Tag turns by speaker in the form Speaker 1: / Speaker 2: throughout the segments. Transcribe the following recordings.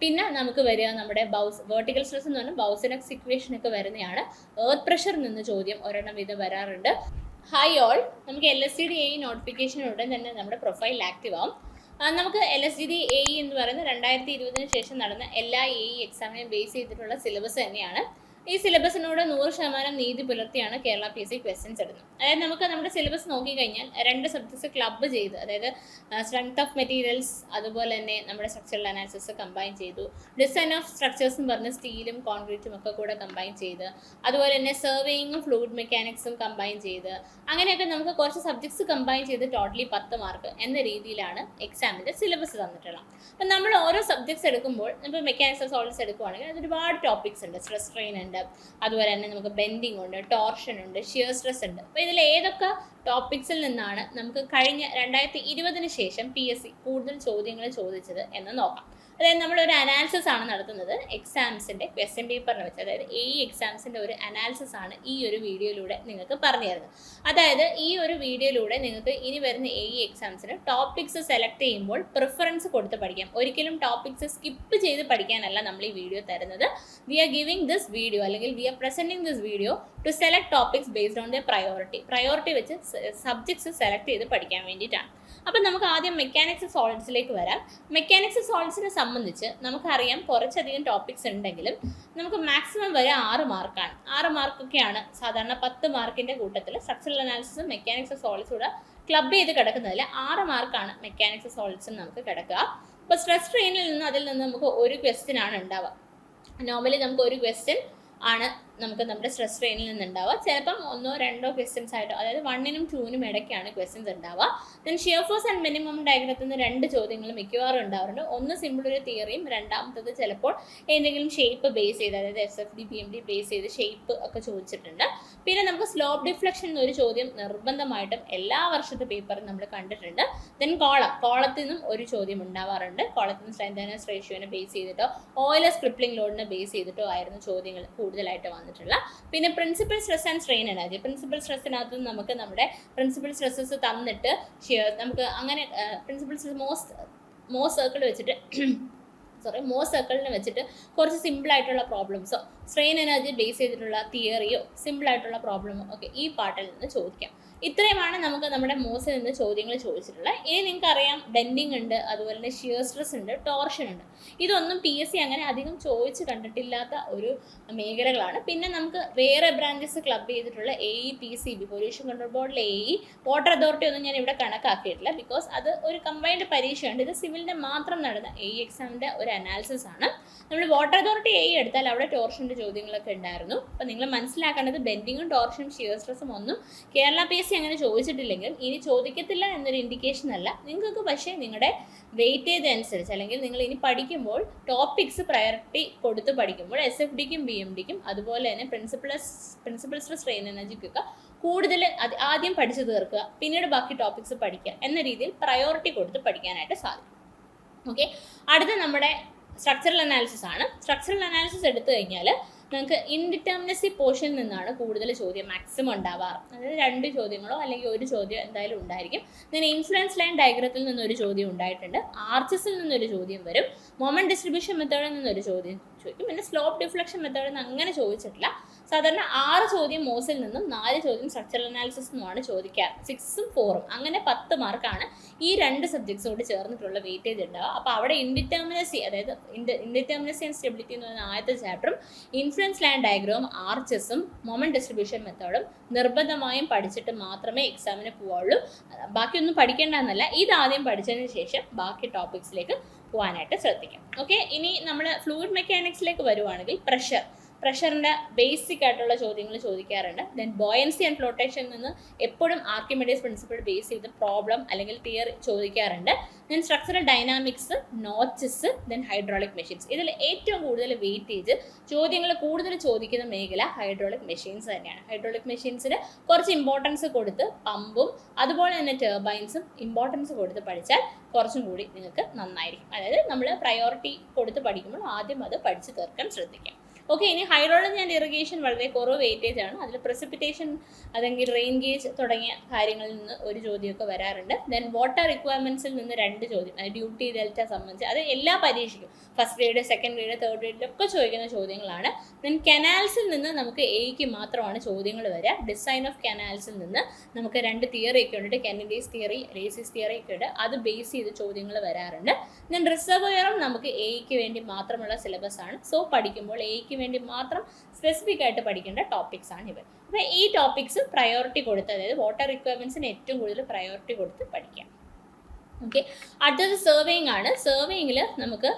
Speaker 1: പിന്നെ നമുക്ക് വരിക നമ്മുടെ വേർട്ടിക്കൽ സ്ട്രെസ് എന്ന് പറഞ്ഞാൽ ബൗസനക്സ് ഇക്വേഷൻ ഒക്കെ വരുന്നതാണ്. എർത്ത് പ്രഷറിൽ നിന്ന് ചോദ്യം ഒരെണ്ണം വീതം വരാറുണ്ട്. ഹായ് ഓൾ, നമുക്ക് LSTD AE നോട്ടിഫിക്കേഷൻ ഉടൻ തന്നെ നമ്മുടെ പ്രൊഫൈൽ ആക്റ്റീവ് ആവും. നമുക്ക് LSTD AE എന്ന് പറയുന്നത് 2020 ശേഷം നടന്ന എല്ലാ AE എക്സാമിനെയും ബേസ് ചെയ്തിട്ടുള്ള സിലബസ് തന്നെയാണ്. ഈ സിലബസിനോട് 100% നീതി പുലർത്തിയാണ് കേരള PSC ക്വസ്റ്റ്യൻസ് ഇടുന്നത്. അതായത് നമുക്ക് നമ്മുടെ സിലബസ് നോക്കിക്കഴിഞ്ഞാൽ 2 സബ്ജക്ട്സ് ക്ലബ്ബ് ചെയ്ത്, അതായത് സ്ട്രെങ്ത് ഓഫ് മെറ്റീരിയൽസ് അതുപോലെ തന്നെ നമ്മുടെ സ്ട്രക്ചറൽ അനാലിസിസ് കമ്പൈൻ ചെയ്തു. ഡിസൈൻ ഓഫ് സ്ട്രക്ചേഴ്സ് എന്ന് പറഞ്ഞ് സ്റ്റീലും കോൺക്രീറ്റും ഒക്കെ കൂടെ കമ്പൈൻ ചെയ്ത്, അതുപോലെ തന്നെ സർവേയിങ്ങും ഫ്ലൂയിഡ് മെക്കാനിക്സും കമ്പൈൻ ചെയ്ത്, അങ്ങനെയൊക്കെ നമുക്ക് കുറച്ച് സബ്ജക്ട്സ് കമ്പൈൻ ചെയ്ത് ടോട്ടലി 10 മാർക്ക് എന്ന രീതിയിലാണ് എക്സാമിൻ്റെ സിലബസ് തന്നിട്ടുള്ളത്. അപ്പം നമ്മൾ ഓരോ സബ്ജക്ട്സ് എടുക്കുമ്പോൾ, ഇപ്പോൾ മെക്കാനിക്സ് ഓഫ് സോളിഡ്സ് എടുക്കുവാണെങ്കിൽ അത് ഒരുപാട് ടോപ്പിക്സ് ഉണ്ട്. സ്ട്രെസ് സ്ട്രെയിൻ ഉണ്ട്, അതുപോലെ തന്നെ നമുക്ക് ബെൻഡിങ് ഉണ്ട്, ടോർഷൻ ഉണ്ട്, ഷിയർ സ്ട്രെസ് ഉണ്ട്. അപ്പോൾ ഇതിൽ ഏതൊക്കെ ടോപ്പിക്സിൽ നിന്നാണ് നമുക്ക് കഴിഞ്ഞ 2020 ശേഷം PSC കൂടുതൽ ചോദ്യങ്ങൾ ചോദിച്ചത് എന്ന് നോക്കാം. അതായത് നമ്മളൊരു അനാലിസിസ് ആണ് നടത്തുന്നത് എക്സാംസിൻ്റെ ക്വസ്റ്റ്യൻ പേപ്പറിനെ വെച്ച്. അതായത് AE എക്സാംസിൻ്റെ ഒരു അനാലിസിസ് ആണ് ഈ ഒരു വീഡിയോയിലൂടെ നിങ്ങൾക്ക് പറഞ്ഞു തരുന്നത്. അതായത് ഈ ഒരു വീഡിയോയിലൂടെ നിങ്ങൾക്ക് ഇനി വരുന്ന AE എക്സാംസിന് ടോപ്പിക്സ് സെലക്ട് ചെയ്യുമ്പോൾ പ്രിഫറൻസ് കൊടുത്ത് പഠിക്കാം. ഒരിക്കലും ടോപ്പിക്സ് സ്കിപ്പ് ചെയ്ത് പഠിക്കാനല്ല നമ്മൾ ഈ വീഡിയോ തരുന്നത്. We are giving this video, അല്ലെങ്കിൽ we are presenting this video to select topics based on the priority വെച്ച് സബ്ജക്ട്സ് സെലക്ട് ചെയ്ത് പഠിക്കാൻ വേണ്ടിയിട്ടാണ്. അപ്പം നമുക്ക് ആദ്യം മെക്കാനിക്സ് സോളിഡ്സിലേക്ക് വരാം. മെക്കാനിക്സ് സോളിഡ്സിനെ സംബന്ധിച്ച് നമുക്കറിയാം കുറച്ചധികം ടോപ്പിക്സ് ഉണ്ടെങ്കിലും നമുക്ക് മാക്സിമം വരെ 6 മാർക്കാണ്. 6 മാർക്കൊക്കെയാണ് സാധാരണ 10 മാർക്കിൻ്റെ കൂട്ടത്തിൽ സ്ട്രക്ചറൽ അനാലിസിസും മെക്കാനിക്സ് സോളിഡ്സും കൂടെ ക്ലബ് ചെയ്ത് കിടക്കുന്നതിൽ 6 മാർക്കാണ് മെക്കാനിക്സ് സോളിഡ്സിന് നമുക്ക് കിടക്കുക. അപ്പോൾ സ്ട്രെസ് സ്ട്രെയിനിൽ നിന്ന് അതിൽ നിന്ന് നമുക്ക് ഒരു ക്വസ്റ്റ്യൻ ആണ് ഉണ്ടാവുക. നോർമലി നമുക്ക് ഒരു ക്വസ്റ്റ്യൻ ആണ് നമുക്ക് നമ്മുടെ സ്ട്രെസ് സ്ട്രെയിനിൽ നിന്നുണ്ടാവുക. ചിലപ്പം 1-2 ക്വസ്റ്റ്യൻസ് ആയിട്ടോ, അതായത് 1-നും 2-നും ഇടയ്ക്കാണ് ക്വസ്റ്റ്യൻസ് ഉണ്ടാവുക. Then shear force and minimum ഡയഗ്രത്തിൽ നിന്ന് 2 ചോദ്യങ്ങൾ മിക്കവാറും ഉണ്ടാവാറുണ്ട്. ഒന്ന് സിമ്പിൾ ഒരു തിയറിയും, രണ്ടാമത്തത് ചിലപ്പോൾ എന്തെങ്കിലും ഷേപ്പ് ബേസ് ചെയ്ത്, അതായത് SFD BMD ബേസ് ചെയ്ത് ഷേപ്പ് ഒക്കെ ചോദിച്ചിട്ടുണ്ട്. പിന്നെ നമുക്ക് സ്ലോപ്പ് ഡിഫ്ലക്ഷൻ എന്നൊരു ചോദ്യം നിർബന്ധമായിട്ടും എല്ലാ വർഷത്തെ പേപ്പറും നമ്മൾ കണ്ടിട്ടുണ്ട്. ദെൻ കോളത്തിൽ നിന്നും ഒരു ചോദ്യം ഉണ്ടാവാറുണ്ട്. കോളത്തിൽ നിന്ന് സ്ട്രെങ്ത് റേഷ്യോനെ ബേസ് ചെയ്തിട്ടോ ഓയിലസ് ക്രിപ്ലിംഗ് ലോഡിനെ ബേസ് ചെയ്തിട്ടോ ആയിരുന്നു ചോദ്യങ്ങൾ കൂടുതലായിട്ട് വന്നിട്ടുള്ള. പിന്നെ principal stress and strain energy. Principal സ്ട്രെസ്സിനകത്ത് നമുക്ക് നമ്മുടെ പ്രിൻസിപ്പൽ സ്ട്രെസ്സസ് തന്നിട്ട് നമുക്ക് അങ്ങനെ പ്രിൻസിപ്പൽ സ്ട്രെസ് മോസ് സർക്കിളിനെ വെച്ചിട്ട് കുറച്ച് സിമ്പിളായിട്ടുള്ള പ്രോബ്ലംസോ സ്ട്രെയിൻ എനർജി ബേസ് ചെയ്തിട്ടുള്ള തിയറിയോ സിമ്പിളായിട്ടുള്ള പ്രോബ്ലമോ ഒക്കെ ഈ പാർട്ടിൽ നിന്ന് ചോദിക്കാം. ഇത്രയുമാണ് നമുക്ക് നമ്മുടെ മോസിൽ നിന്ന് ചോദ്യങ്ങൾ ചോദിച്ചിട്ടുള്ളത്. ഇനി നിങ്ങൾക്ക് അറിയാം ബെൻഡിങ് ഉണ്ട്, അതുപോലെ തന്നെ ഷിയർ സ്ട്രെസ് ഉണ്ട്, ടോർഷൻ ഉണ്ട്. ഇതൊന്നും PSC അങ്ങനെ അധികം ചോദിച്ച് കണ്ടിട്ടില്ലാത്ത ഒരു മേഖലകളാണ്. പിന്നെ നമുക്ക് വേറെ ബ്രാഞ്ചസ് ക്ലബ് ചെയ്തിട്ടുള്ള AE PCB പൊല്യൂഷൻ കൺട്രോൾ ബോർഡിലെ AE വാട്ടർ അതോറിറ്റി ഒന്നും ഞാൻ ഇവിടെ കണക്കാക്കിയിട്ടില്ല. ബിക്കോസ് അത് ഒരു കമ്പൈൻഡ് പരീക്ഷയുണ്ട്. ഇത് സിവിലിൻ്റെ മാത്രം നടന്ന AE എക്സാമിൻ്റെ ഒരു അനാലിസിസ് ആണ്. നമ്മൾ വാട്ടർ അതോറിറ്റി AE എടുത്താൽ അവിടെ ടോർഷൻ്റെ ചോദ്യങ്ങളൊക്കെ ഉണ്ടായിരുന്നു. അപ്പോൾ നിങ്ങൾ മനസ്സിലാക്കേണ്ടത് ബെൻഡിങ്ങും ടോർഷനും ഷിയർ സ്ട്രെസ്സും ഒന്നും കേരള PSC അങ്ങനെ ചോദിച്ചിട്ടില്ലെങ്കിലും ഇനി ചോദിക്കത്തില്ല എന്നൊരു ഇൻഡിക്കേഷൻ അല്ല. നിങ്ങൾക്ക് പക്ഷേ നിങ്ങളുടെ വെയിറ്റേജ് അനുസരിച്ച്, അല്ലെങ്കിൽ നിങ്ങൾ ഇനി പഠിക്കുമ്പോൾ ടോപ്പിക്സ് പ്രയോറിറ്റി കൊടുത്ത് പഠിക്കുമ്പോൾ SFDക്കും BMDക്കും അതുപോലെ തന്നെ പ്രിൻസിപ്പൽ സ്ട്രെസ് സ്ട്രെയിൻ എനർജിക്കൊക്കെ കൂടുതൽ ആദ്യം പഠിച്ചു തീർക്കുക, പിന്നീട് ബാക്കി ടോപ്പിക്സ് പഠിക്കുക എന്ന രീതിയിൽ പ്രയോറിറ്റി കൊടുത്ത് പഠിക്കാനായിട്ട് സാധിക്കും. ഓക്കെ, അടുത്ത നമ്മുടെ സ്ട്രക്ചറൽ അനാലിസിസ് ആണ്. സ്ട്രക്ചറൽ അനാലിസിസ് എടുത്തു കഴിഞ്ഞാൽ നമുക്ക് ഇൻഡിറ്റർമിനസി പോർഷനിൽ നിന്നാണ് കൂടുതൽ ചോദ്യം മാക്സിമം ഉണ്ടാവാറ്. അതായത് 2 ചോദ്യങ്ങളോ അല്ലെങ്കിൽ ഒരു ചോദ്യം എന്തായാലും ഉണ്ടായിരിക്കും. then ഇൻഫ്ലുവൻസ് ലൈൻ ഡയഗ്രത്തിൽ നിന്നൊരു ചോദ്യം ഉണ്ടായിട്ടുണ്ട്, ആർച്ചസിൽ നിന്നൊരു ചോദ്യം വരും, മൊമെന്റ് ഡിസ്ട്രിബ്യൂഷൻ മെത്തേഡിൽ നിന്നൊരു ചോദ്യം ചോദിക്കും. പിന്നെ സ്ലോപ്പ് ഡിഫ്ലക്ഷൻ മെത്തേഡിൽ നിന്ന് അങ്ങനെ ചോദിച്ചിട്ടില്ല. സാധാരണ 6 ചോദ്യം മോസിൽ നിന്നും 4 ചോദ്യം സ്ട്രക്ചറൽ അനാലിസിസ് നിന്നുമാണ് ചോദിക്കാറ്. 6ഉം 4ഉം അങ്ങനെ 10 മാർക്കാണ് ഈ 2 സബ്ജക്ട്സോട് ചേർന്നിട്ടുള്ള വെയിറ്റേജ് ഉണ്ടാവുക. അപ്പോൾ അവിടെ ഇൻഡിറ്റർമിനസി, അതായത് ഇൻഡിറ്റർമിനസി ആൻഡ് സ്റ്റെബിലിറ്റി എന്ന് പറയുന്ന ആദ്യത്തെ ചാപ്റ്ററും ഇൻഫ്ലുവൻസ് ലൈൻ ഡയഗ്രവും ആർച്ചസും മൊമെന്റ് ഡിസ്ട്രിബ്യൂഷൻ മെത്തേഡും നിർബന്ധമായും പഠിച്ചിട്ട് മാത്രമേ എക്സാമിന് പോവുള്ളൂ. ബാക്കിയൊന്നും പഠിക്കേണ്ടെന്നല്ല, ഇതാദ്യം പഠിച്ചതിന് ശേഷം ബാക്കി ടോപ്പിക്സിലേക്ക് പോകാനായിട്ട് ശ്രദ്ധിക്കാം. ഓക്കെ, ഇനി നമ്മൾ ഫ്ലൂയിഡ് മെക്കാനിക്സിലേക്ക് വരുവാണെങ്കിൽ പ്രഷറിൻ്റെ ബേസിക് ആയിട്ടുള്ള ചോദ്യങ്ങൾ ചോദിക്കാറുണ്ട്. ദെൻ ബോയൻസി ആൻഡ് ഫ്ലോട്ടേഷനിൽ നിന്ന് എപ്പോഴും ആർക്കിമിഡീസ് പ്രിൻസിപ്പിൾ ബേസ് ചെയ്ത് പ്രോബ്ലം അല്ലെങ്കിൽ തിയറി ചോദിക്കാറുണ്ട്. Then structural dynamics, notches, then hydraulic machines. ഇതിൽ ഏറ്റവും കൂടുതൽ വെയിറ്റേജ് ചോദ്യങ്ങൾ കൂടുതൽ ചോദിക്കുന്ന മേഖല ഹൈഡ്രോളിക് മെഷീൻസ് തന്നെയാണ്. ഹൈഡ്രോളിക് മെഷീൻസിന് കുറച്ച് ഇമ്പോർട്ടൻസ് കൊടുത്ത് പമ്പും അതുപോലെ തന്നെ ടർബൈൻസും ഇമ്പോർട്ടൻസ് കൊടുത്ത് പഠിച്ചാൽ കുറച്ചും കൂടി നിങ്ങൾക്ക് നന്നായിരിക്കും. അതായത് നമ്മൾ പ്രയോറിറ്റി കൊടുത്ത് പഠിക്കുമ്പോൾ ആദ്യം അത് പഠിച്ചു തീർക്കാൻ ശ്രദ്ധിക്കാം. ഓക്കെ, ഇനി ഹൈഡ്രോളജി ആൻഡ് ഇറിഗേഷൻ വളരെ കുറവ് വെയിറ്റേജ് ആണ്. അതിൽ പ്രസിപ്പിറ്റേഷൻ അല്ലെങ്കിൽ റെയിൻ ഗേജ് തുടങ്ങിയ കാര്യങ്ങളിൽ നിന്ന് ഒരു ചോദ്യമൊക്കെ വരാറുണ്ട്. ദെൻ വാട്ടർ റിക്വയർമെൻറ്റ്സിൽ നിന്ന് 2 ചോദ്യം, അത് ഡ്യൂട്ടി ഡെൽറ്റ സംബന്ധിച്ച്, അത് എല്ലാ പരീക്ഷയ്ക്കും first grade, second grade, third ഗ്രേഡിലൊക്കെ ചോദിക്കുന്ന ചോദ്യങ്ങളാണ്. ദെൻ കനാൽസിൽ നിന്ന് നമുക്ക് എയ്ക്ക് മാത്രമാണ് ചോദ്യങ്ങൾ വരിക. ഡിസൈൻ ഓഫ് കനാൽസിൽ നിന്ന് നമുക്ക് 2 തിയറി ഒക്കെ ഉണ്ട്, കെന്നഡീസ് തിയറി, റേസിസ് തിയറി ഒക്കെ ഉണ്ട്. അത് ബേസ് ചെയ്ത് ചോദ്യങ്ങൾ വരാറുണ്ട്. ദെൻ റിസർവോയറും നമുക്ക് എയ്ക്ക് വേണ്ടി മാത്രമുള്ള സിലബസ് ആണ്. സോ പഠിക്കുമ്പോൾ എയ്ക്ക് വേണ്ടി മാത്രം സ്പെസിഫിക് ആയിട്ട് പഠിക്കേണ്ട ടോപ്പിക്സ് ആണ് ഇവ. അപ്പോൾ ഈ ടോപ്പിക്സ് പ്രയോറിറ്റി കൊടുത്ത്, അതായത് വാട്ടർ റിക്വയർമെൻറ്റ്സിന് ഏറ്റവും കൂടുതൽ പ്രയോറിറ്റി കൊടുത്ത് പഠിക്കാം. ഓക്കെ, അടുത്തത് സർവേയിങ് ആണ്. സർവേയിങ്ങിൽ നമുക്ക്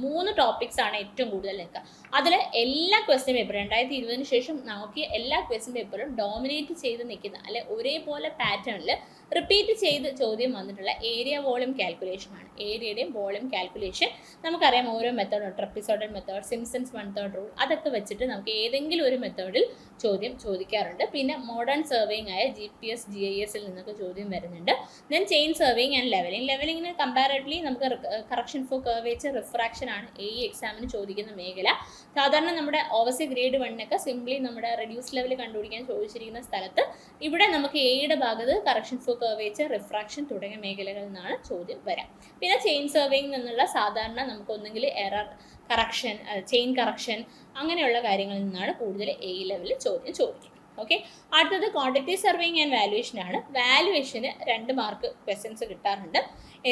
Speaker 1: 3 ടോപ്പിക്സ് ആണ് ഏറ്റവും കൂടുതൽ നിൽക്കുക. അതിൽ എല്ലാ ക്വസ്റ്റ്യൻ പേപ്പറും 2020 ശേഷം നോക്കിയ എല്ലാ ക്വസ്റ്റ്യൻ പേപ്പറും ഡോമിനേറ്റ് ചെയ്ത് നിൽക്കുന്ന, അല്ലെ ഒരേപോലെ പാറ്റേണിൽ റിപ്പീറ്റ് ചെയ്ത് ചോദ്യം വന്നിട്ടുള്ള ഏരിയ വോളിയം കാൽക്കുലേഷൻ ആണ്. ഏരിയയുടെയും വോളിയം കാൽക്കുലേഷൻ നമുക്കറിയാം, ഓരോ method, trapezoidal method, Simpson's 1/3 rule, അതൊക്കെ വെച്ചിട്ട് നമുക്ക് ഏതെങ്കിലും ഒരു മെത്തേഡിൽ ചോദ്യം ചോദിക്കാറുണ്ട്. പിന്നെ മോഡേൺ സർവേയിങ് ആയ GPS, GISൽ നിന്നൊക്കെ ചോദ്യം വരുന്നുണ്ട്. Then chain surveying and levelling. ലെവലിങ്ങിന് കമ്പാരിറ്റീവ്ലി നമുക്ക് കറക്ഷൻ ഫോർ കർവേച്ചർ, റിഫ്രാക്ഷൻ ആണ് എക്സാമിന് ചോദിക്കുന്ന മേഖല. സാധാരണ നമ്മുടെ ഓവർസി ഗ്രേഡ് 1 സിംപ്ലി നമ്മുടെ റെഡ്യൂസ് ലെവൽ കണ്ടുപിടിക്കാൻ ചോദിച്ചിരിക്കുന്ന സ്ഥലത്ത് ഇവിടെ നമുക്ക് എയുടെ ഭാഗത്ത് കറക്ഷൻ ഫോർ കർവേച്ചർ, റിഫ്രാക്ഷൻ തുടങ്ങിയ മേഖലകളിൽ നിന്നാണ് ചോദ്യം വരാം. പിന്നെ ചെയിൻ സർവേയിൽ നിന്നുള്ള സാധാരണ നമുക്ക് ഒന്നെങ്കിൽ എറർ കറക്ഷൻ, ചെയിൻ കറക്ഷൻ, അങ്ങനെയുള്ള കാര്യങ്ങളിൽ നിന്നാണ് കൂടുതൽ എ ലെവലിൽ ചോദ്യം ചോദിക്കുന്നത്. ഓക്കെ, അടുത്തത് ക്വാണ്ടിറ്റി സർവേയിങ് ആൻഡ് വാല്യുവേഷൻ ആണ്. വാല്യുവേഷന് 2 മാർക്ക് ക്വസ്റ്റ്യൻസ് കിട്ടാറുണ്ട്.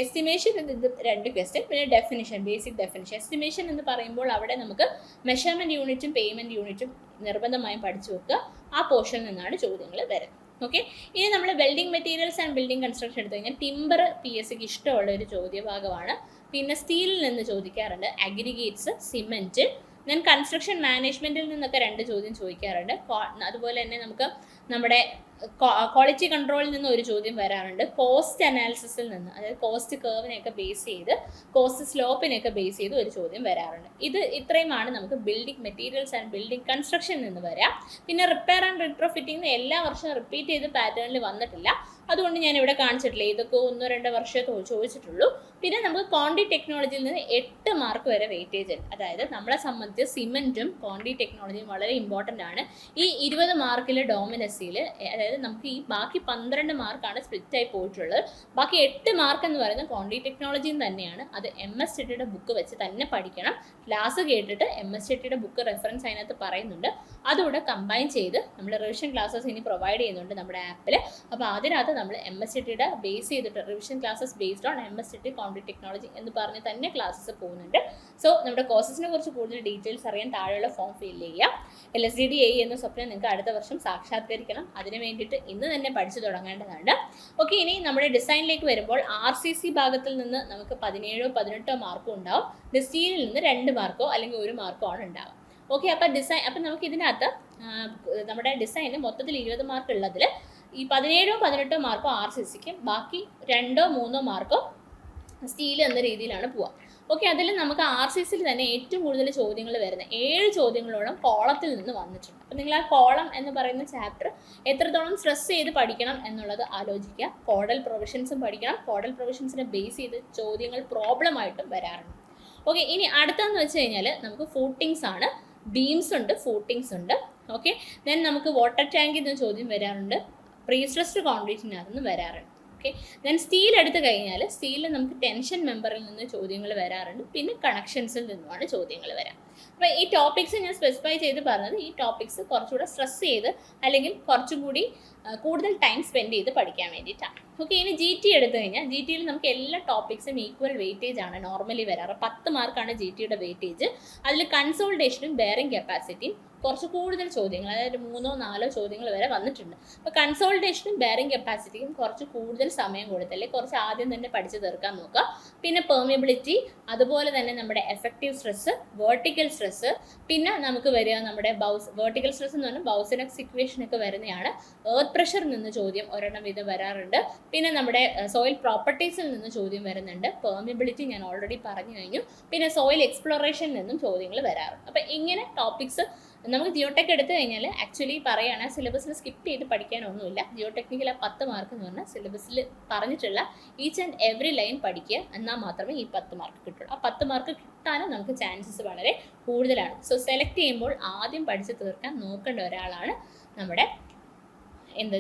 Speaker 1: എസ്റ്റിമേഷൻ ഇത് 2 ക്വസ്റ്റ്യൻ, പിന്നെ ഡെഫിനിഷൻ, ബേസിക് ഡെഫിനിഷൻ. എസ്റ്റിമേഷൻ എന്ന് പറയുമ്പോൾ അവിടെ നമുക്ക് മെഷർമെൻറ്റ് യൂണിറ്റും പേയ്മെൻറ്റ് യൂണിറ്റും നിർബന്ധമായും പഠിച്ചു വെക്കുക. ആ പോർഷനിൽ നിന്നാണ് ചോദ്യങ്ങൾ വരുന്നത്. ഓക്കെ, ഇനി നമ്മൾ building materials and building construction എടുത്തു കഴിഞ്ഞാൽ ടിമ്പർ PSCക്ക് ഇഷ്ടമുള്ള ഒരു ചോദ്യഭാഗമാണ്. പിന്നെ സ്റ്റീലിൽ നിന്ന് ചോദിക്കാറുണ്ട്, അഗ്രിഗേറ്റ്സ്, സിമെൻറ്റ്. ദെൻ കൺസ്ട്രക്ഷൻ മാനേജ്മെൻറ്റിൽ നിന്നൊക്കെ 2 ചോദ്യം ചോദിക്കാറുണ്ട്. അതുപോലെ തന്നെ നമുക്ക് നമ്മുടെ ക്വാളിറ്റി കൺട്രോളിൽ നിന്ന് ഒരു ചോദ്യം വരാറുണ്ട്. കോസ്റ്റ് അനാലിസിസിൽ നിന്ന്, അതായത് കോസ്റ്റ് കർവിനെയൊക്കെ ബേസ് ചെയ്ത്, കോസ്റ്റ് സ്ലോപ്പിനെയൊക്കെ ബേസ് ചെയ്ത് ഒരു ചോദ്യം വരാറുണ്ട്. ഇത്രയുമാണ് നമുക്ക് building materials and building construction നിന്ന് വരാം. പിന്നെ റിപ്പയർ ആൻഡ് റിട്രോഫിറ്റിംഗ് എല്ലാ വർഷവും റിപ്പീറ്റ് ചെയ്ത് പാറ്റേണിൽ വന്നിട്ടില്ല, അതുകൊണ്ട് ഞാൻ ഇവിടെ കാണിച്ചിട്ടില്ല. ഇതൊക്കെ 1-2 വർഷമേ ചോദിച്ചിട്ടുള്ളൂ. പിന്നെ നമുക്ക് ക്വാണ്ടി ടെക്നോളജിയിൽ നിന്ന് 8 മാർക്ക് വരെ വെയിറ്റേജ് ഉണ്ട്. അതായത് നമ്മളെ സംബന്ധിച്ച് സിമെൻറ്റും ക്വാണ്ടി ടെക്നോളജിയും വളരെ ഇമ്പോർട്ടൻ്റ് ആണ്. ഈ 20 മാർക്കിൽ ഡോമിനസിയിൽ, അതായത് നമുക്ക് ഈ ബാക്കി 12 മാർക്കാണ് സ്പ്ലിറ്റായി പോയിട്ടുള്ളത്. ബാക്കി 8 മാർക്ക് എന്ന് പറയുന്നത് ക്വാണ്ടി ടെക്നോളജിയും തന്നെയാണ്. അത് MS ചെട്ടിയുടെ ബുക്ക് വെച്ച് തന്നെ പഠിക്കണം. ക്ലാസ് കേട്ടിട്ട് MS ചെട്ടിയുടെ ബുക്ക് റെഫറൻസ് അതിനകത്ത് പറയുന്നുണ്ട്, അതുകൂടെ കമ്പൈൻ ചെയ്ത് നമ്മൾ റിവിഷൻ ക്ലാസ്സസ് ഇനി പ്രൊവൈഡ് ചെയ്യുന്നുണ്ട് നമ്മുടെ ആപ്പിൽ. അപ്പോൾ അതിനകത്ത് നമ്മൾ MS ചെട്ടിയുടെ ബേസ് ചെയ്തിട്ട് revision classes based on MS Chetty ക്വാണ്ടി technology എന്ന് പറഞ്ഞ് തന്നെ ക്ലാസ്സസ് പോകുന്നുണ്ട്. സോ നമ്മുടെ കോഴ്സസിനെ കുറിച്ച് കൂടുതൽ ഡീറ്റെയിൽസ് അറിയാൻ താഴെയുള്ള ഫോം ഫിൽ ചെയ്യുക. LSDD AE എന്ന സ്വപ്നം നിങ്ങൾക്ക് അടുത്ത വർഷം സാക്ഷാത്കരിക്കണം. അതിന് വേണ്ടിയിട്ട് ഇന്ന് തന്നെ പഠിച്ചു തുടങ്ങേണ്ടതാണ്. ഓക്കെ, ഇനി നമ്മുടെ ഡിസൈനിലേക്ക് വരുമ്പോൾ RCC ഭാഗത്തിൽ നിന്ന് നമുക്ക് 17-18 മാർക്കോ ഉണ്ടാവും. ഡിസ്റ്റീലിൽ നിന്ന് 2 മാർക്കോ അല്ലെങ്കിൽ 1 മാർക്കോ ആണ് ഉണ്ടാവുക. ഓക്കെ, അപ്പം നമുക്ക് ഇതിനകത്ത് നമ്മുടെ ഡിസൈന് മൊത്തത്തിൽ 20 മാർക്ക് ഉള്ളതിൽ ഈ 17-18 മാർക്കോ RCCക്കും ബാക്കി 2-3 മാർക്കോ സ്റ്റീൽ എന്ന രീതിയിലാണ് പോവുക. ഓക്കെ, അതിൽ നമുക്ക് RCCയിൽ തന്നെ ഏറ്റവും കൂടുതൽ ചോദ്യങ്ങൾ വരുന്നത് 7 ചോദ്യങ്ങളോളം കോളത്തിൽ നിന്ന് വന്നിട്ടുണ്ട്. അപ്പം നിങ്ങൾ ആ കോളം എന്ന് പറയുന്ന ചാപ്റ്റർ എത്രത്തോളം സ്ട്രെസ് ചെയ്ത് പഠിക്കണം എന്നുള്ളത് ആലോചിക്കുക. കോഡൽ പ്രൊവിഷൻസും പഠിക്കണം. കോഡൽ പ്രൊവിഷൻസിനെ ബേസ് ചെയ്ത് ചോദ്യങ്ങൾ പ്രോബ്ലമായിട്ടും വരാറുണ്ട്. ഓക്കെ, ഇനി അടുത്തതെന്ന് വെച്ച് കഴിഞ്ഞാൽ നമുക്ക് ഫൂട്ടിങ്സ് ആണ്. ബീംസ് ഉണ്ട്, ഫൂട്ടിങ്സ് ഉണ്ട്. ഓക്കെ, ദെൻ നമുക്ക് വാട്ടർ ടാങ്കിൽ നിന്ന് ചോദ്യം വരാറുണ്ട്. പ്രീസ്ട്രെസ്ഡ് കോൺക്രീറ്റിനകത്ത് നിന്ന് വരാറുണ്ട്. ഓക്കെ, ദെൻ സ്റ്റീൽ എടുത്തു കഴിഞ്ഞാൽ സ്റ്റീലിൽ നമുക്ക് ടെൻഷൻ മെമ്പറിൽ നിന്ന് ചോദ്യങ്ങൾ വരാറുണ്ട്. പിന്നെ കണക്ഷൻസിൽ നിന്നുമാണ് ചോദ്യങ്ങൾ വരാം. അപ്പോൾ ഈ ടോപ്പിക്സ് ഞാൻ സ്പെസിഫൈ ചെയ്ത് പറഞ്ഞത് ഈ ടോപ്പിക്സ് കുറച്ചുകൂടെ സ്ട്രെസ് ചെയ്ത് അല്ലെങ്കിൽ കുറച്ചും കൂടി കൂടുതൽ ടൈം സ്പെൻഡ് ചെയ്ത് പഠിക്കാൻ വേണ്ടിയിട്ടാണ്. ഓക്കെ, ഇനി GT എടുത്തു കഴിഞ്ഞാൽ GTയിൽ നമുക്ക് എല്ലാ ടോപ്പിക്സും ഈക്വൽ വെയിറ്റേജ് ആണ് നോർമലി വരാറ്. 10 മാർക്കാണ് GTയുടെ വെയിറ്റേജ്. അതിൽ കൺസോൾട്ടേഷനും ബെയറിംഗ് കപ്പാസിറ്റിയും കുറച്ച് കൂടുതൽ ചോദ്യങ്ങൾ, അതായത് 3-4 ചോദ്യങ്ങൾ വരെ വന്നിട്ടുണ്ട്. അപ്പോൾ കൺസോൾട്ടേഷനും ബെയറിംഗ് കപ്പാസിറ്റിയും കുറച്ച് കൂടുതൽ സമയം കൊടുത്തല്ലേ കുറച്ച് ആദ്യം തന്നെ പഠിച്ചു തീർക്കാൻ നോക്കുക. പിന്നെ പെർമിയബിലിറ്റി, അതുപോലെ തന്നെ നമ്മുടെ എഫക്റ്റീവ് സ്ട്രെസ്, വേർട്ടിക്കൽ സ്ട്രെസ്, പിന്നെ നമുക്ക് വരിക നമ്മുടെ വേർട്ടിക്കൽ സ്ട്രെസ് എന്ന് പറഞ്ഞാൽ ബൗസിനക്സ് ഇക്വേഷൻ ഒക്കെ വരുന്നതാണ്. എർത്ത് പ്രഷറിൽ നിന്ന് ചോദ്യം ഒരെണ്ണം വീതം വരാറുണ്ട്. പിന്നെ നമ്മുടെ സോയിൽ പ്രോപ്പർട്ടീസിൽ നിന്ന് ചോദ്യം വരുന്നുണ്ട്. പെർമിയബിലിറ്റി ഞാൻ ഓൾറെഡി പറഞ്ഞു കഴിഞ്ഞു. പിന്നെ സോയിൽ എക്സ്പ്ലോറേഷനിൽ നിന്നും ചോദ്യങ്ങൾ വരാറുണ്ട്. അപ്പോൾ ഇങ്ങനെ ടോപ്പിക്സ് നമുക്ക് ജിയോടെക് എടുത്തു കഴിഞ്ഞാൽ ആക്ച്വലി പറയുകയാണെങ്കിൽ സിലബസിൽ സ്കിപ്പ് ചെയ്ത് പഠിക്കാനൊന്നുമില്ല. ജിയോ ടെക്നിക്കൽ ആ 10 മാർക്ക് എന്ന് പറഞ്ഞാൽ സിലബസിൽ പറഞ്ഞിട്ടുള്ള ഈച്ച് ആൻഡ് എവറി ലൈൻ പഠിക്കുക, എന്നാൽ മാത്രമേ ഈ 10 മാർക്ക് കിട്ടുള്ളൂ. ആ 10 മാർക്ക് കിട്ടാനും നമുക്ക് ചാൻസസ് വളരെ കൂടുതലാണ്. സോ സെലക്ട് ചെയ്യുമ്പോൾ ആദ്യം പഠിച്ച് തീർക്കാൻ നോക്കേണ്ട ഒരാളാണ് നമ്മുടെ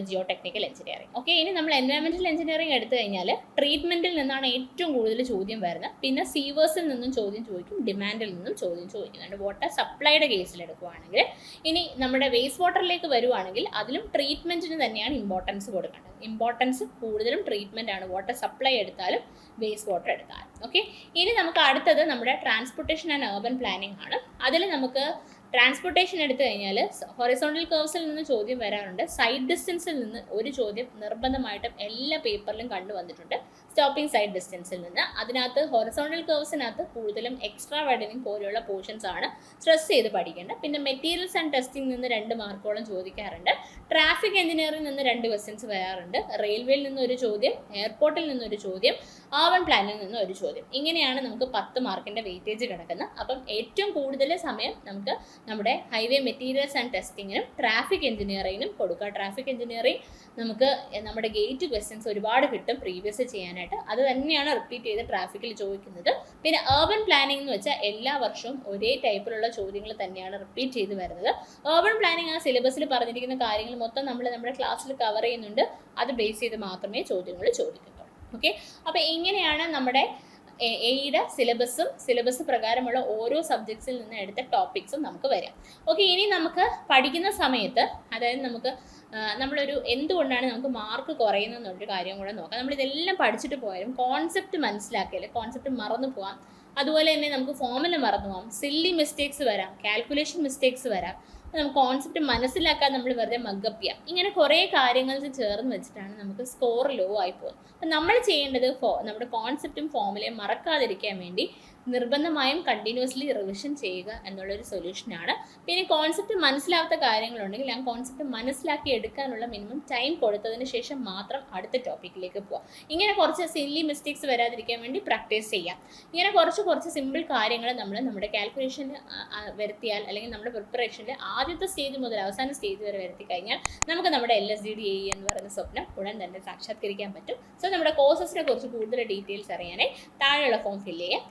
Speaker 1: ജിയോ ടെക്നിക്കൽ എഞ്ചിനീയറിംഗ്. ഓക്കെ, ഇനി നമ്മൾ എൻവയോൺമെൻറ്റൽ എഞ്ചിനീയറിംഗ് എടുത്തു കഴിഞ്ഞാൽ ട്രീറ്റ്മെൻറ്റിൽ നിന്നാണ് ഏറ്റവും കൂടുതൽ ചോദ്യം വരുന്നത്. പിന്നെ സീവേഴ്സിൽ നിന്നും ചോദ്യം ചോദിക്കും, ഡിമാൻഡിൽ നിന്നും ചോദ്യം ചോദിക്കുന്നുണ്ട്. വാട്ടർ സപ്ലൈയുടെ കേസിൽ എടുക്കുകയാണെങ്കിൽ, ഇനി നമ്മുടെ വേസ്റ്റ് വാട്ടറിലേക്ക് വരുവാണെങ്കിൽ അതിലും ട്രീറ്റ്മെൻറ്റിന് തന്നെയാണ് ഇമ്പോർട്ടൻസ് കൊടുക്കേണ്ടത്. ഇമ്പോർട്ടൻസ് കൂടുതലും ട്രീറ്റ്മെൻ്റ് ആണ്, വാട്ടർ സപ്ലൈ എടുത്താലും വേസ്റ്റ് വാട്ടർ എടുത്താലും. ഓക്കെ, ഇനി നമുക്ക് അടുത്തത് നമ്മുടെ ട്രാൻസ്പോർട്ടേഷൻ ആൻഡ് അർബൻ പ്ലാനിംഗ് ആണ്. അതിൽ നമുക്ക് ട്രാൻസ്പോർട്ടേഷൻ എടുത്തു കഴിഞ്ഞാൽ ഹൊറിസോണ്ടൽ കർവ്സിൽ നിന്ന് ചോദ്യം വരാറുണ്ട്. സൈഡ് ഡിസ്റ്റൻസിൽ നിന്ന് ഒരു ചോദ്യം നിർബന്ധമായിട്ടും എല്ലാ പേപ്പറിലും കണ്ടുവന്നിട്ടുണ്ട്, സ്റ്റോപ്പിംഗ് സൈഡ് ഡിസ്റ്റൻസിൽ നിന്ന്. അതിനകത്ത് ഹൊറിസോണ്ടൽ കർവ്സിനകത്ത് കൂടുതലും എക്സ്ട്രാ വൈഡനിങ് പോലെയുള്ള പോർഷൻസ് ആണ് സ്ട്രെസ് ചെയ്ത് പഠിക്കേണ്ടത്. പിന്നെ മെറ്റീരിയൽസ് ആൻഡ് ടെസ്റ്റിംഗ് നിന്ന് 2 മാർക്കോളം ചോദിക്കാറുണ്ട്. ട്രാഫിക് എഞ്ചിനീയറിംഗ് നിന്ന് 2 ക്വസ്റ്റ്യൻസ് വരാറുണ്ട്. റെയിൽവേയിൽ നിന്ന് ഒരു ചോദ്യം, എയർപോർട്ടിൽ നിന്നൊരു ചോദ്യം, അർബൻ പ്ലാനിൽ നിന്ന് ഒരു ചോദ്യം. ഇങ്ങനെയാണ് നമുക്ക് 10 മാർക്കിൻ്റെ വെയിറ്റേജ് കിടക്കുന്നത്. അപ്പം ഏറ്റവും കൂടുതൽ സമയം നമുക്ക് നമ്മുടെ ഹൈവേ മെറ്റീരിയൽസ് ആൻഡ് ടെസ്റ്റിങ്ങിനും ട്രാഫിക് എഞ്ചിനീയറിങ്ങിനും കൊടുക്കുക. ട്രാഫിക് എഞ്ചിനീയറിംഗ് നമുക്ക് നമ്മുടെ ഗേറ്റ് ക്വസ്റ്റ്യൻസ് ഒരുപാട് കിട്ടും പ്രീവിയസ് ചെയ്യാനായിട്ട്. അത് തന്നെയാണ് റിപ്പീറ്റ് ചെയ്ത് ട്രാഫിക്കിൽ ചോദിക്കുന്നത്. പിന്നെ അർബൻ പ്ലാനിംഗ് എന്ന് വെച്ചാൽ എല്ലാ വർഷവും ഒരേ ടൈപ്പിലുള്ള ചോദ്യങ്ങൾ തന്നെയാണ് റിപ്പീറ്റ് ചെയ്ത് വരുന്നത്. അർബൻ പ്ലാനിംഗ് ആ സിലബസിൽ പറഞ്ഞിരിക്കുന്ന കാര്യങ്ങൾ മൊത്തം നമ്മൾ നമ്മുടെ ക്ലാസ്സിൽ കവർ ചെയ്യുന്നുണ്ട്. അത് ബേസ് ചെയ്ത് മാത്രമേ ചോദ്യങ്ങൾ ചോദിക്കുന്നുള്ളൂ. ഓക്കെ, അപ്പോൾ ഇങ്ങനെയാണ് നമ്മുടെ എയുടെ സിലബസ് പ്രകാരമുള്ള ഓരോ സബ്ജക്ട്സിൽ നിന്ന് എടുത്ത ടോപ്പിക്സും നമുക്ക് വരാം. ഓക്കെ, ഇനി നമുക്ക് പഠിക്കുന്ന സമയത്ത്, അതായത് നമുക്ക് നമ്മളൊരു എന്തുകൊണ്ടാണ് നമുക്ക് മാർക്ക് കുറയുന്നതെന്നൊരു കാര്യം കൂടെ നോക്കാം. നമ്മളിതെല്ലാം പഠിച്ചിട്ട് പോയാലും കോൺസെപ്റ്റ് മനസ്സിലാക്കിയാൽ കോൺസെപ്റ്റ് മറന്നു പോകാം. അതുപോലെ തന്നെ നമുക്ക് ഫോർമുല മറന്നു പോകാം, സില്ലി മിസ്റ്റേക്സ് വരാം, കാൽക്കുലേഷൻ മിസ്റ്റേക്സ് വരാം. നമുക്ക് കോൺസെപ്റ്റ് മനസ്സിലാക്കാൻ നമ്മൾ വെറുതെ മഗ്ഗപ്പ് ചെയ്യാം. ഇങ്ങനെ കുറേ കാര്യങ്ങൾ ചേർന്ന് വെച്ചിട്ടാണ് നമുക്ക് സ്കോർ ലോ ആയി പോകുന്നത്. അപ്പം നമ്മൾ ചെയ്യേണ്ടത് നമ്മുടെ കോൺസെപ്റ്റും ഫോർമുലയും മറക്കാതിരിക്കാൻ വേണ്ടി നിർബന്ധമായും കണ്ടിന്യൂസ്ലി റിവിഷൻ ചെയ്യുക എന്നുള്ളൊരു സൊല്യൂഷനാണ്. പിന്നെ കോൺസെപ്റ്റ് മനസ്സിലാവാത്ത കാര്യങ്ങളുണ്ടെങ്കിൽ ആ കോൺസെപ്റ്റ് മനസ്സിലാക്കി എടുക്കാനുള്ള മിനിമം ടൈം കൊടുത്തതിന് ശേഷം മാത്രം അടുത്ത ടോപ്പിക്കിലേക്ക് പോകാം. ഇങ്ങനെ കുറച്ച് സില്ലി മിസ്റ്റേക്സ് വരാതിരിക്കാൻ വേണ്ടി പ്രാക്ടീസ് ചെയ്യാം. ഇങ്ങനെ കുറച്ച് സിമ്പിൾ കാര്യങ്ങൾ നമ്മൾ നമ്മുടെ കാൽക്കുലേഷന് വരുത്തിയാൽ, അല്ലെങ്കിൽ നമ്മുടെ പ്രിപ്പറേഷനിൽ ആദ്യത്തെ സ്റ്റേജ് മുതൽ അവസാന സ്റ്റേജ് വരെ വരുത്തി കഴിഞ്ഞാൽ നമുക്ക് നമ്മുടെ LSDD AE എന്ന് പറയുന്ന സ്വപ്നം ഉടൻ തന്നെ സാക്ഷാത്കരിക്കാൻ പറ്റും. സോ നമ്മുടെ കോഴ്സസിനെ കുറിച്ച് കൂടുതൽ ഡീറ്റെയിൽസ് അറിയാനായി താഴെയുള്ള ഫോം ഫില്ല് ചെയ്യാം.